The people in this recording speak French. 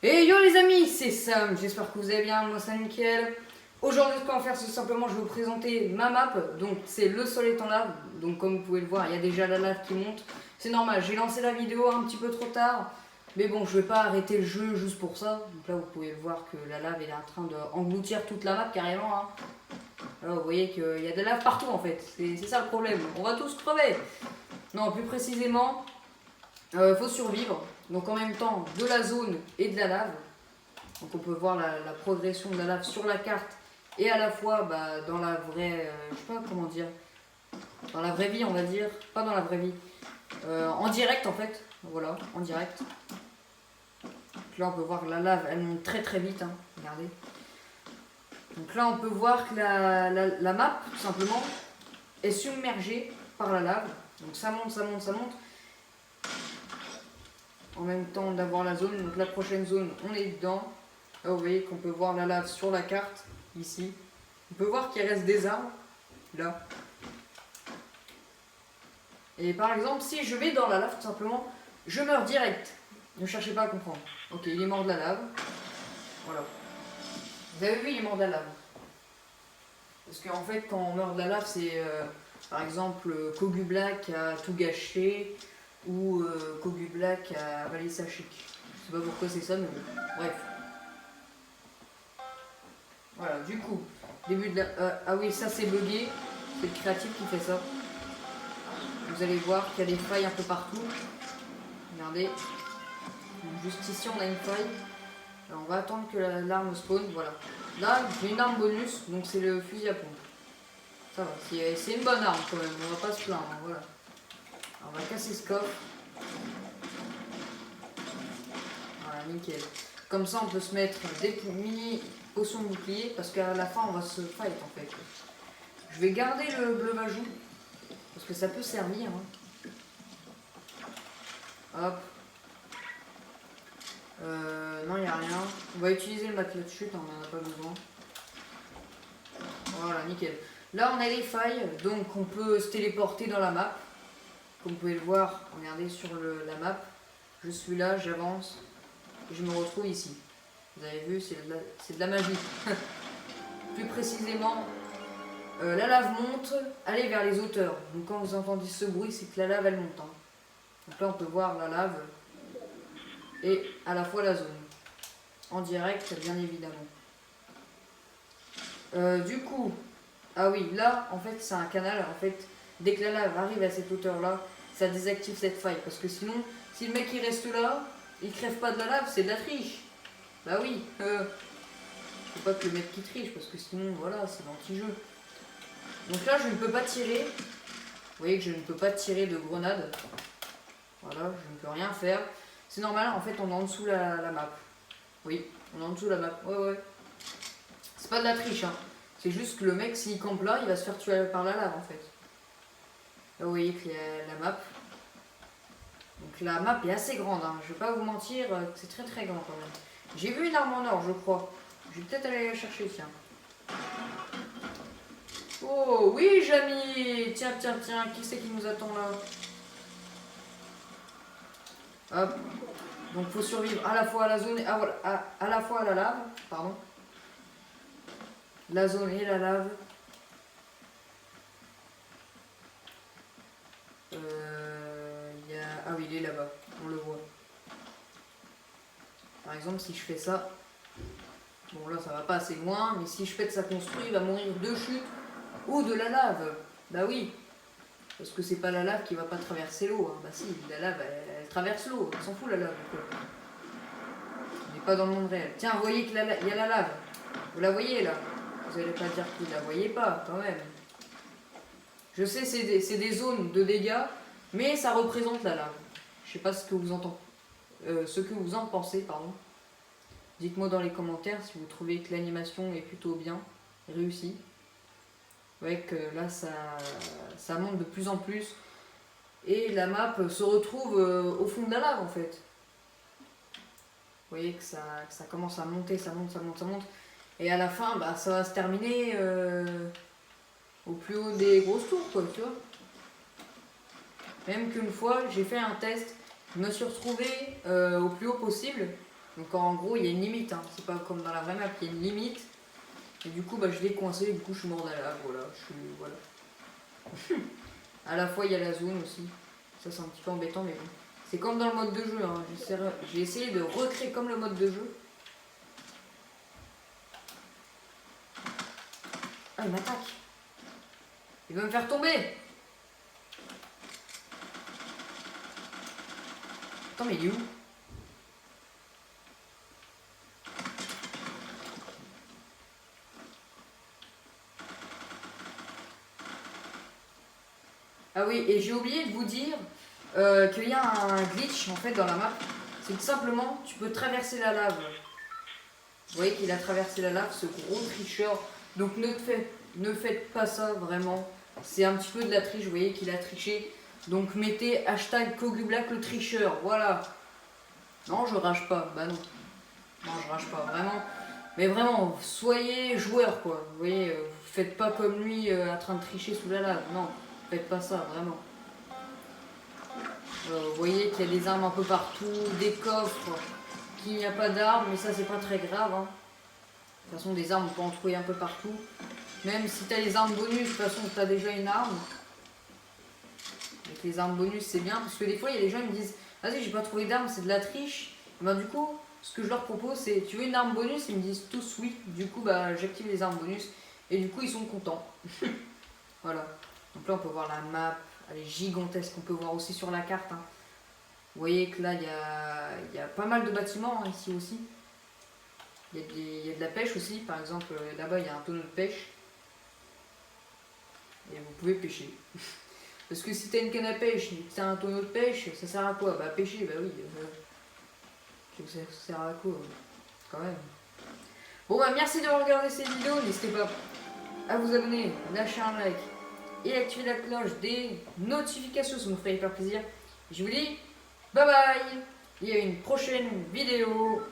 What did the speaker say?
Et yo les amis, c'est Sam, j'espère que vous allez bien, moi c'est nickel. Aujourd'hui ce qu'on va faire c'est simplement je vais vous présenter ma map, donc c'est le sol est en lave, donc comme vous pouvez le voir il y a déjà la lave qui monte. C'est normal, j'ai lancé la vidéo un petit peu trop tard, mais bon je vais pas arrêter le jeu juste pour ça. Donc là vous pouvez voir que la lave est en train d'engloutir toute la map carrément. Hein. Là vous voyez qu'il y a de la lave partout en fait, c'est ça le problème, on va tous crever. Non plus précisément, faut survivre, donc en même temps de la zone et de la lave. Donc on peut voir la progression de la lave sur la carte et à la fois dans la vraie, je sais pas comment dire, dans la vraie vie on va dire, pas dans la vraie vie, en direct en fait, voilà, en direct. Donc là on peut voir que la lave elle monte très très vite, hein. Regardez. Donc là on peut voir que la map tout simplement est submergée par la lave, donc ça monte, ça monte, ça monte. En même temps d'avoir la zone, donc la prochaine zone on est dedans. Là, vous voyez qu'on peut voir la lave sur la carte, ici. On peut voir qu'il reste des arbres, là. Et par exemple, si je vais dans la lave, tout simplement, je meurs direct. Ne cherchez pas à comprendre. Ok, il est mort de la lave. Voilà. Vous avez vu, il est mort de la lave. Parce qu'en fait, quand on meurt de la lave, c'est par exemple Kogu Black a tout gâché ou Kogu Black a avalé sa chic. Je sais pas pourquoi c'est ça, mais bon. Bref. Voilà, du coup, début de la... ah oui, ça c'est bugué, c'est le créatif qui fait ça. Vous allez voir qu'il y a des failles un peu partout. Regardez. Donc, juste ici on a une faille. Alors, on va attendre que l'arme spawn, voilà. Là, j'ai une arme bonus, donc c'est le fusil à pompe. Ça va, c'est une bonne arme quand même, on va pas se plaindre, voilà. Alors, on va casser ce coffre. Voilà, nickel. Comme ça, on peut se mettre des mini potions de bouclier parce qu'à la fin, on va se fight en fait. Je vais garder le bleu vajou parce que ça peut servir. Hein. Hop. Non, il n'y a rien. On va utiliser le matelas de chute, on n'en a pas besoin. Voilà, nickel. Là, on a les failles, donc on peut se téléporter dans la map. Comme vous pouvez le voir, regardez sur la map. Je suis là, j'avance. Et je me retrouve ici. Vous avez vu, c'est de la magie. Plus précisément, la lave monte, allez vers les hauteurs. Donc quand vous entendez ce bruit, c'est que la lave elle monte. Hein. Donc là on peut voir la lave et à la fois la zone. En direct, bien évidemment. Du coup, ah oui, là en fait c'est un canal. En fait, dès que la lave arrive à cette hauteur là, ça désactive cette faille. Parce que sinon, si le mec il reste là, il crève pas de la lave, c'est de la triche. Bah oui, faut pas que le mec qui triche parce que sinon voilà, c'est l'anti-jeu. Donc là je ne peux pas tirer. Vous voyez que je ne peux pas tirer de grenade. Voilà, je ne peux rien faire. C'est normal, en fait on est en dessous la map. Oui, on est en dessous la map. Ouais. C'est pas de la triche, hein. C'est juste que le mec s'il campe là, il va se faire tuer par la lave en fait. Là vous voyez qu'il y a la map. Donc la map est assez grande, hein. Je vais pas vous mentir, c'est très très grand quand même. J'ai vu une arme en or, je crois. Je vais peut-être aller la chercher, tiens. Oh, oui, Jamy. Tiens, qui c'est qui nous attend là? Hop. Donc, faut survivre à la fois à la zone et à la fois à la lave. Pardon. La zone et la lave. Ah oui, il est là-bas. On le voit. Par exemple, si je fais ça... Bon, là, ça va pas assez loin, mais si je pète sa construit, il va mourir de chute ou de la lave. Bah oui, parce que c'est pas la lave qui va pas traverser l'eau. Hein. Bah si, la lave, elle traverse l'eau, elle s'en fout la lave. On n'est pas dans le monde réel. Tiens, vous voyez qu'il y a la lave. Vous la voyez là? Vous allez pas dire que vous la voyez pas, quand même. Je sais, c'est des zones de dégâts, mais ça représente la lave. Je sais pas ce que vous en pensez, pardon. Dites-moi dans les commentaires si vous trouvez que l'animation est plutôt bien réussie. Vous voyez que là, ça monte de plus en plus. Et la map se retrouve au fond de la lave, en fait. Vous voyez que ça commence à monter, ça monte. Et à la fin, ça va se terminer au plus haut des grosses tours, quoi, tu vois. Même qu'une fois, j'ai fait un test. Je me suis retrouvée au plus haut possible. Donc en gros, il y a une limite, hein. C'est pas comme dans la vraie map, il y a une limite. Et du coup, bah, je l'ai coincé, du coup, je suis mort dans la lave, voilà. Voilà. À la fois, il y a la zone aussi. Ça, c'est un petit peu embêtant, mais bon. C'est comme dans le mode de jeu, hein. J'ai essayé de recréer comme le mode de jeu. Ah, il m'attaque. Il veut me faire tomber. Attends, mais il est où? Ah oui, et j'ai oublié de vous dire qu'il y a un glitch en fait dans la map. C'est que simplement, tu peux traverser la lave. Vous voyez qu'il a traversé la lave, ce gros tricheur. Donc ne faites pas ça vraiment. C'est un petit peu de la triche, vous voyez qu'il a triché. Donc mettez hashtag Kogublack le tricheur, voilà. Non, je rage pas, bah non. Non, je rage pas, vraiment. Mais vraiment, soyez joueur quoi. Vous voyez, faites pas comme lui en train de tricher sous la lave. Non, faites pas ça, vraiment. Vous voyez qu'il y a des armes un peu partout, des coffres, qu'il n'y a pas d'armes, mais ça c'est pas très grave. Hein. De toute façon, des armes on peut en trouver un peu partout. Même si tu as les armes bonus, de toute façon tu as déjà une arme. Avec les armes bonus c'est bien, parce que des fois il y a des gens qui me disent vas-y j'ai pas trouvé d'armes, c'est de la triche. Et ben du coup, ce que je leur propose c'est tu veux une arme bonus, ils me disent tous oui. Du coup bah j'active les armes bonus et du coup ils sont contents. Voilà. Donc là on peut voir la map, elle est gigantesque, on peut voir aussi sur la carte. Hein. Vous voyez que là, il y a pas mal de bâtiments hein, ici aussi. Il y a de la pêche aussi. Par exemple, là-bas, il y a un tonneau de pêche. Et vous pouvez pêcher. Parce que si tu as une canne à pêche et que tu as un tonneau de pêche, ça sert à quoi? Bah pêcher, bah oui. Ça sert à quoi quand même. Bon bah merci d'avoir regardé cette vidéo. N'hésitez pas à vous abonner, lâcher un like et activer la cloche des notifications. Ça nous ferait hyper plaisir. Je vous dis bye bye. Il y a une prochaine vidéo.